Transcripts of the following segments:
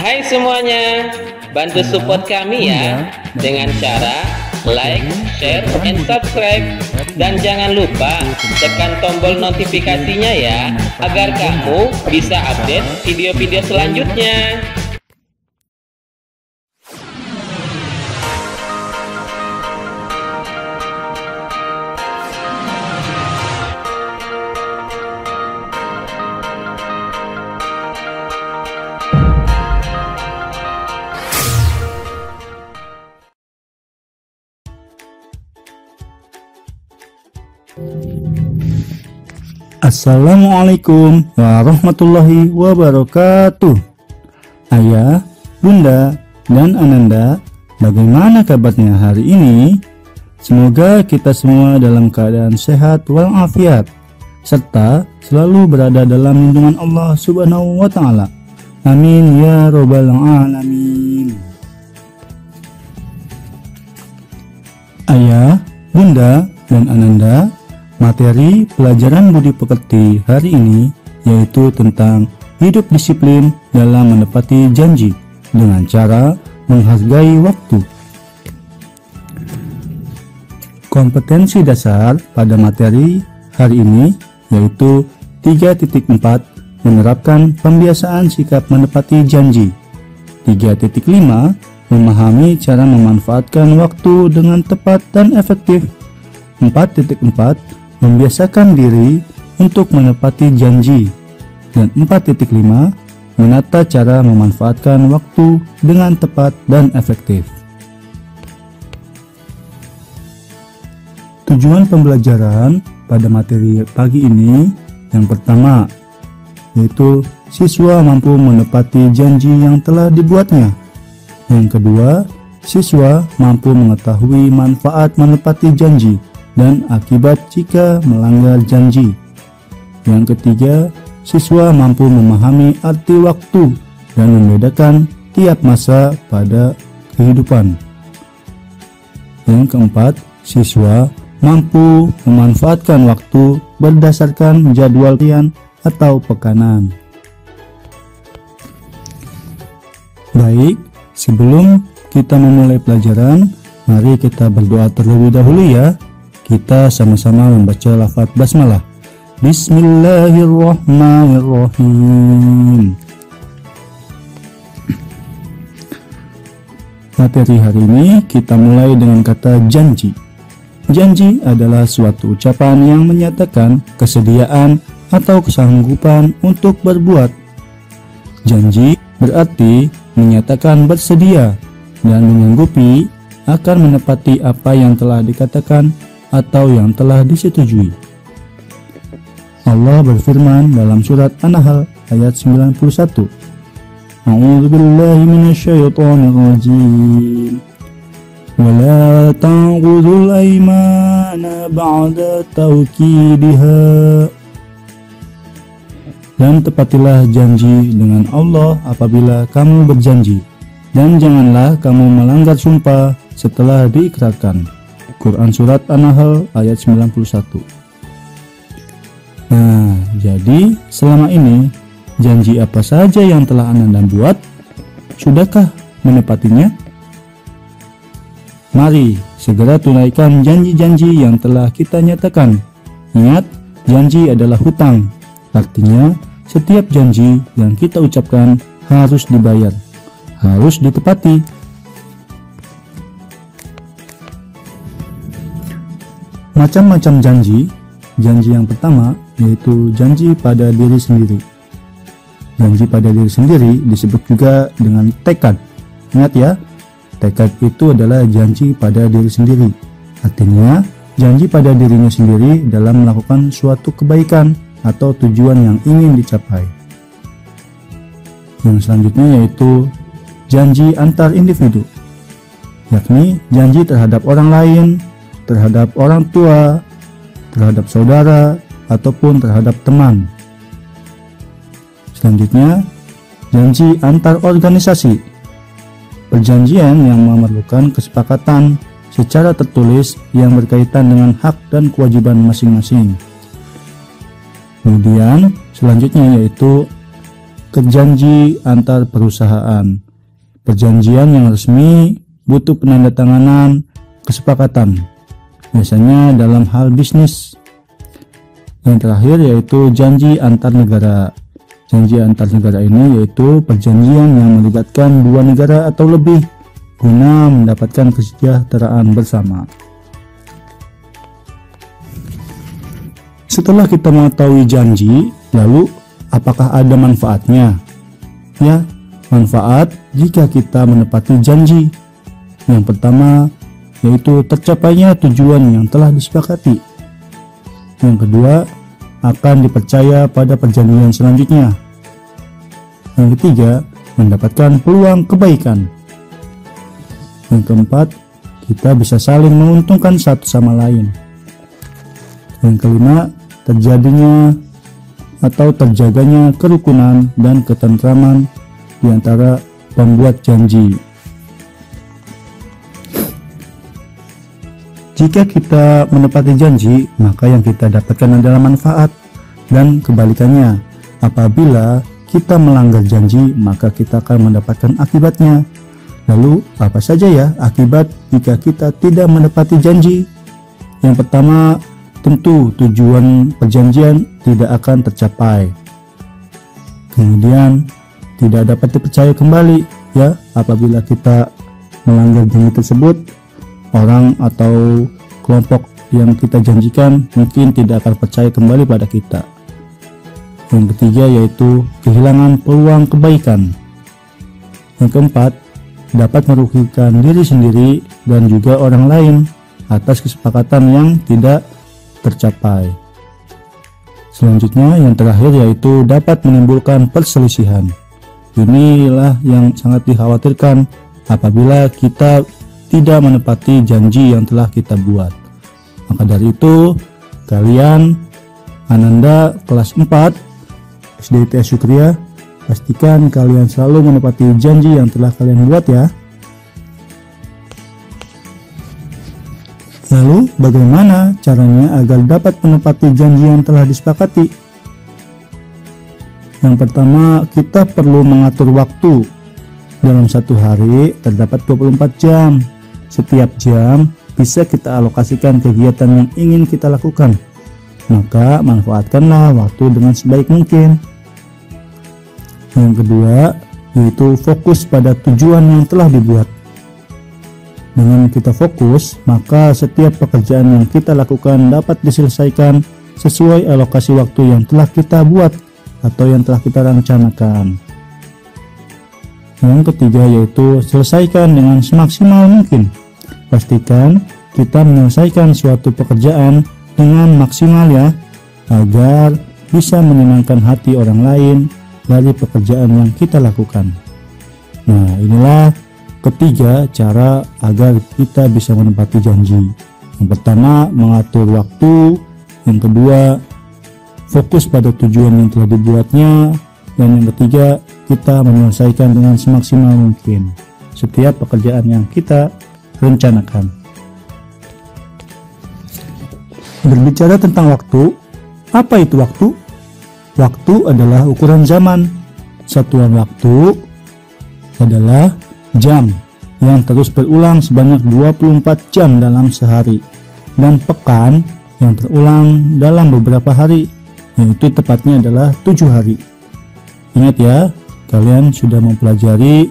Hai semuanya, bantu support kami ya dengan cara like, share, and subscribe. Dan jangan lupa tekan tombol notifikasinya ya, agar kamu bisa update video-video selanjutnya. Assalamualaikum warahmatullahi wabarakatuh. Ayah, Bunda, dan Ananda, bagaimana kabarnya hari ini? Semoga kita semua dalam keadaan sehat walafiat, serta selalu berada dalam lindungan Allah Subhanahu wa Ta'ala. Amin ya Rabbal Alamin. Ayah, Bunda, dan Ananda, materi pelajaran budi pekerti hari ini yaitu tentang hidup disiplin dalam menepati janji dengan cara menghargai waktu. Kompetensi dasar pada materi hari ini yaitu 3.4 menerapkan pembiasaan sikap menepati janji. 3.5 memahami cara memanfaatkan waktu dengan tepat dan efektif. 4.4 membiasakan diri untuk menepati janji, dan 4.5 menata cara memanfaatkan waktu dengan tepat dan efektif. Tujuan pembelajaran pada materi pagi ini yang pertama yaitu siswa mampu menepati janji yang telah dibuatnya. Yang kedua, siswa mampu mengetahui manfaat menepati janji dan akibat jika melanggar janji. Yang ketiga, siswa mampu memahami arti waktu dan membedakan tiap masa pada kehidupan. Yang keempat, siswa mampu memanfaatkan waktu berdasarkan jadwal harian atau pekanan. Baik, sebelum kita memulai pelajaran, mari kita berdoa terlebih dahulu ya. Kita sama-sama membaca lafaz basmalah. Bismillahirrahmanirrahim. Materi hari ini kita mulai dengan kata janji. Janji adalah suatu ucapan yang menyatakan kesediaan atau kesanggupan untuk berbuat. Janji berarti menyatakan bersedia dan menyanggupi akan menepati apa yang telah dikatakan atau yang telah disetujui. Allah berfirman dalam surat An-Nahl ayat 91. A'udzubillahi minasyaitonirrajim. Wa la ta'khudhul aymana ba'da tawkidiha. Dan tepatilah janji dengan Allah apabila kamu berjanji, dan janganlah kamu melanggar sumpah setelah diikrarkan. Quran Surat An-Nahl ayat 91. Nah, jadi selama ini janji apa saja yang telah Ananda buat? Sudahkah menepatinya? Mari segera tunaikan janji-janji yang telah kita nyatakan. Ingat, janji adalah hutang. Artinya, setiap janji yang kita ucapkan harus dibayar, harus ditepati. Macam-macam janji. Janji yang pertama yaitu janji pada diri sendiri. Janji pada diri sendiri disebut juga dengan tekad. Ingat ya, tekad itu adalah janji pada diri sendiri. Artinya, janji pada dirinya sendiri dalam melakukan suatu kebaikan atau tujuan yang ingin dicapai. Yang selanjutnya yaitu janji antar individu, yakni janji terhadap orang lain, terhadap orang tua, terhadap saudara, ataupun terhadap teman. Selanjutnya, janji antar organisasi, perjanjian yang memerlukan kesepakatan secara tertulis yang berkaitan dengan hak dan kewajiban masing-masing. Kemudian, selanjutnya yaitu janji antar perusahaan. Perjanjian yang resmi butuh penandatanganan kesepakatan, biasanya dalam hal bisnis. Yang terakhir yaitu janji antar negara. Janji antar negara ini yaitu perjanjian yang melibatkan dua negara atau lebih guna mendapatkan kesejahteraan bersama. Setelah kita mengetahui janji, lalu apakah ada manfaatnya? Ya, manfaat jika kita menepati janji. Yang pertama yaitu tercapainya tujuan yang telah disepakati. Yang kedua, akan dipercaya pada perjanjian selanjutnya. Yang ketiga, mendapatkan peluang kebaikan. Yang keempat, kita bisa saling menguntungkan satu sama lain. Yang kelima, terjadinya atau terjaganya kerukunan dan ketentraman di antara pembuat janji. Jika kita menepati janji, maka yang kita dapatkan adalah manfaat, dan kebalikannya, apabila kita melanggar janji, maka kita akan mendapatkan akibatnya. Lalu, apa saja ya akibat jika kita tidak menepati janji? Yang pertama, tentu tujuan perjanjian tidak akan tercapai. Kemudian, tidak dapat dipercaya kembali, ya, apabila kita melanggar janji tersebut. Orang atau kelompok yang kita janjikan mungkin tidak akan percaya kembali pada kita. Yang ketiga yaitu kehilangan peluang kebaikan. Yang keempat, dapat merugikan diri sendiri dan juga orang lain atas kesepakatan yang tidak tercapai. Selanjutnya yang terakhir yaitu dapat menimbulkan perselisihan. Inilah yang sangat dikhawatirkan apabila kita tidak menepati janji yang telah kita buat. Maka dari itu, kalian Ananda kelas 4 SDITS Syukriya, pastikan kalian selalu menepati janji yang telah kalian buat ya. Lalu bagaimana caranya agar dapat menepati janji yang telah disepakati? Yang pertama, kita perlu mengatur waktu. Dalam satu hari terdapat 24 jam. Setiap jam bisa kita alokasikan kegiatan yang ingin kita lakukan. Maka manfaatkanlah waktu dengan sebaik mungkin. Yang kedua yaitu fokus pada tujuan yang telah dibuat. Dengan kita fokus, maka setiap pekerjaan yang kita lakukan dapat diselesaikan sesuai alokasi waktu yang telah kita buat atau yang telah kita rencanakan. Yang ketiga yaitu selesaikan dengan semaksimal mungkin. Pastikan kita menyelesaikan suatu pekerjaan dengan maksimal ya, agar bisa menyenangkan hati orang lain dari pekerjaan yang kita lakukan. Nah, inilah ketiga cara agar kita bisa menepati janji. Yang pertama, mengatur waktu. Yang kedua, fokus pada tujuan yang telah dibuatnya. Dan yang ketiga, kita menyelesaikan dengan semaksimal mungkin setiap pekerjaan yang kita rencanakan. Berbicara tentang waktu, apa itu waktu? Waktu adalah ukuran zaman. Satuan waktu adalah jam yang terus berulang sebanyak 24 jam dalam sehari, dan pekan yang terulang dalam beberapa hari, yaitu tepatnya adalah 7 hari. Ingat ya, kalian sudah mempelajari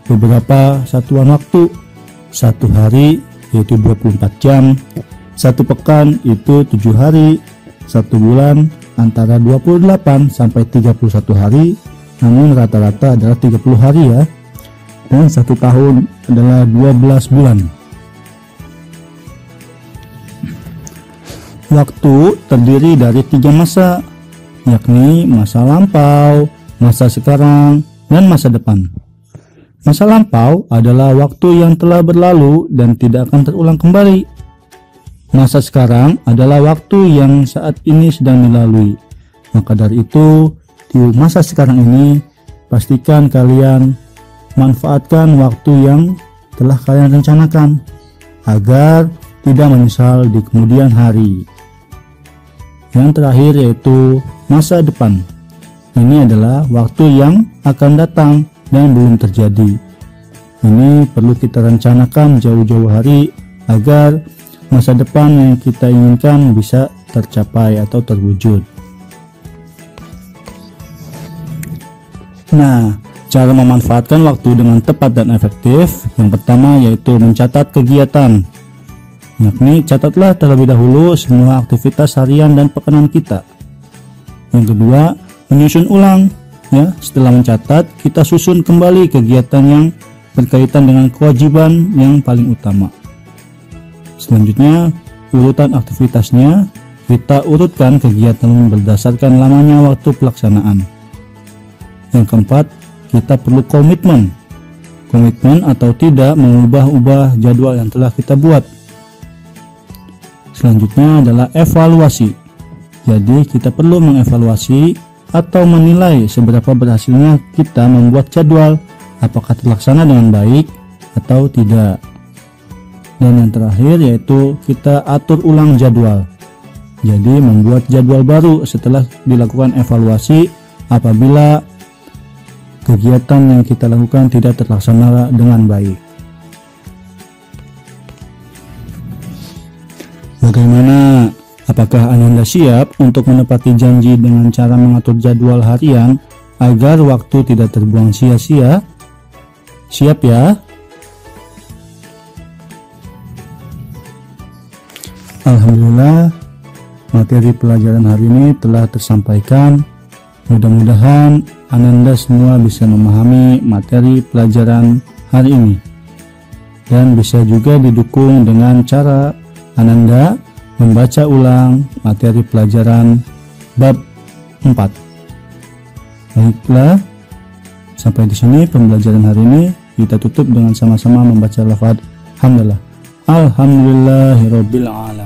beberapa satuan waktu. Satu hari yaitu 24 jam, satu pekan itu 7 hari, satu bulan antara 28 sampai 31 hari, namun rata-rata adalah 30 hari ya, dan satu tahun adalah 12 bulan. Waktu terdiri dari 3 masa, yakni masa lampau, masa sekarang, dan masa depan. Masa lampau adalah waktu yang telah berlalu dan tidak akan terulang kembali. Masa sekarang adalah waktu yang saat ini sedang dilalui. Maka dari itu, di masa sekarang ini, pastikan kalian manfaatkan waktu yang telah kalian rencanakan agar tidak menyesal di kemudian hari. Yang terakhir yaitu masa depan. Ini adalah waktu yang akan datang dan belum terjadi. Ini perlu kita rencanakan jauh-jauh hari agar masa depan yang kita inginkan bisa tercapai atau terwujud. Nah, cara memanfaatkan waktu dengan tepat dan efektif, yang pertama yaitu mencatat kegiatan. Yakni catatlah terlebih dahulu semua aktivitas harian dan pekanan kita. Yang kedua, menyusun ulang. Ya, setelah mencatat, kita susun kembali kegiatan yang berkaitan dengan kewajiban yang paling utama. Selanjutnya, urutan aktivitasnya kita urutkan kegiatan berdasarkan lamanya waktu pelaksanaan. Yang keempat, kita perlu komitmen atau tidak mengubah-ubah jadwal yang telah kita buat. Selanjutnya adalah evaluasi. Jadi kita perlu mengevaluasi atau menilai seberapa berhasilnya kita membuat jadwal, apakah terlaksana dengan baik atau tidak. Dan yang terakhir yaitu kita atur ulang jadwal. Jadi membuat jadwal baru setelah dilakukan evaluasi apabila kegiatan yang kita lakukan tidak terlaksana dengan baik. Bagaimana? Apakah Ananda siap untuk menepati janji dengan cara mengatur jadwal harian agar waktu tidak terbuang sia-sia? Siap ya? Alhamdulillah, materi pelajaran hari ini telah tersampaikan. Mudah-mudahan Ananda semua bisa memahami materi pelajaran hari ini dan bisa juga didukung dengan cara Ananda membaca ulang materi pelajaran bab 4. Baiklah, sampai di sini pembelajaran hari ini. Kita tutup dengan sama-sama membaca lafaz hamdalah. Alhamdulillahirabbil alamin.